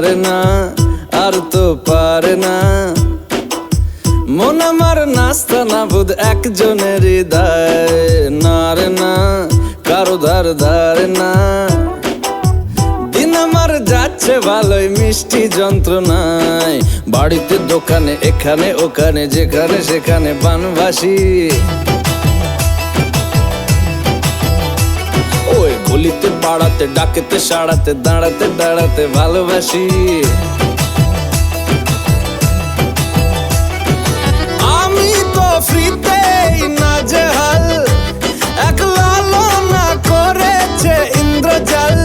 পারে না, আর তো পারে না। মন আমার নাস্তা না বুধ একজনের হৃদয়, না রে না, কারো ধার ধারে না। দিন আমার যাচ্ছে ভালোই মিষ্টি যন্ত্রণায়, বাড়িতে দোকানে এখানে ওখানে যেখানে সেখানে বানবাসী। ওই গলিতে পাড়াতে ডাকেতে সাড়াতে দাঁড়াতে দাঁড়াতে ভালোবাসি। আমি তো ফ্রিতেই নাজেহাল, এক লালনা করেছে ইন্দ্রজাল।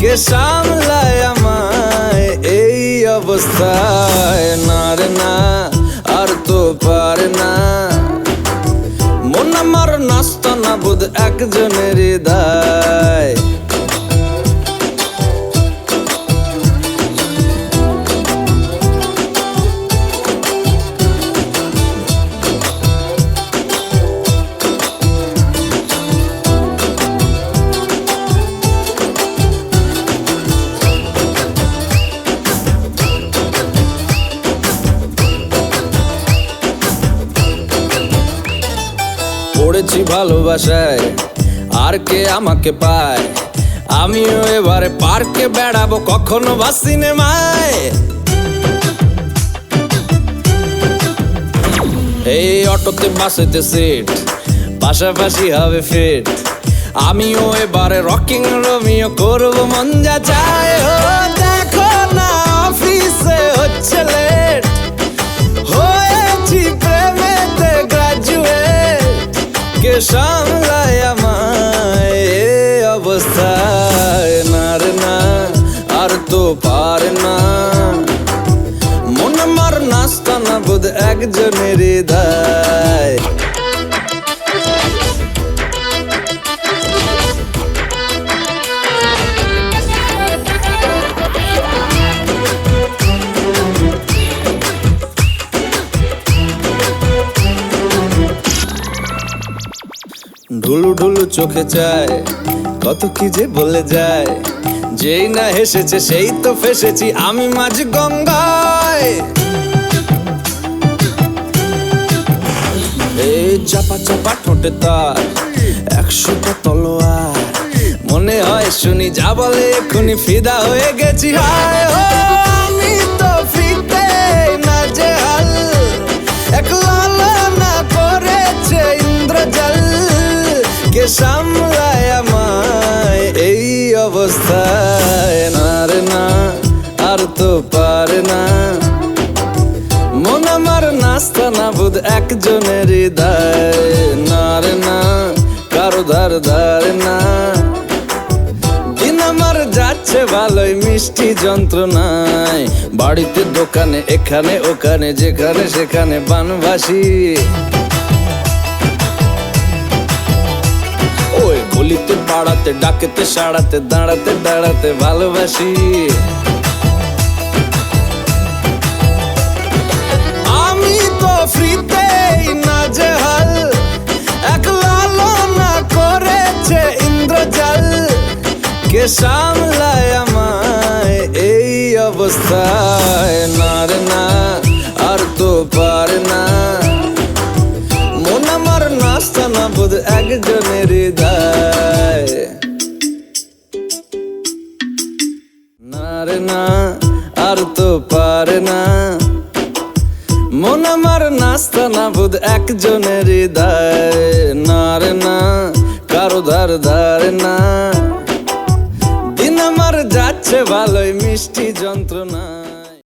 কে সামলায় আমায় এই অবস্থায়, না রে না, আর তো পারে না। মন আমার নাস্তা না বুধ একজনের হৃদয়। পড়েছি ভালোবাসায়, আর কে আমাকে পায়। আমিও এবারে পার্কে বেড়াবো, কখনো বা সিনেমায়। এই অটোতে বাসেতে সিট, পাশাপাশি হবে ফিট। আমিও এবারে রকিং রোমিও করবো মন যা চায়। ও দেখো না অফিসে হচ্ছে লেট, হয়েছি প্রেমেতে গ্রাজুয়েট। কে সামলায় আমায় এই অবস্থায়, না রে না, আর তো পারে না। মন আমার নাস্তা না বুধ একজনের হৃদয়। ঢুলু ঢুলু চোখে চায়, কত কি যে বলে যায়। যেই না হেসেছে সেই তো ফেসেছি আমি মাঝ গঙ্গায়। এই চাপা চাপা ঠোঁটে তার 100টা তলোয়ার। মনে হয় শুনি যা বলে এক্ষুনি ফিদা হয়ে গেছি। হায় ও আমি তো ফিতে নাজেহাল, এক লালনা করেছে ইন্দ্রজাল। কে সামলায় আমায় এই অবস্থায়, না রে না, আর তো পারে না। মন আমার নাস্তা না বুধ একজনের হৃদয়, না রে না, কারো ধার ধারে না। দিন আমার যাচ্ছে ভালোই মিষ্টি যন্ত্রণায়, বাড়িতে দোকানে এখানে ওখানে যেখানে সেখানে বানবাসি। ওই গলিতে পাড়াতে ডাকেতে সাড়াতে দাঁড়াতে দাঁড়াতে ভালোবাসি। আমি তো ফ্রিতেই নাজেহাল, এক লালনা করেছে ইন্দ্রজাল। কে সামলায় আমায় এই অবস্থায়, না রে না, আর তো পারে না। মন আমার নাস্তা না বুধ একজনের হৃদয়, না রে না, আর তো পারে না। মন আমার নাস্তা না বুধ একজনের হৃদয়, না রে না, কারো ধার ধারে না। দিন আমার যাচ্ছে ভালোই মিষ্টি যন্ত্রণা।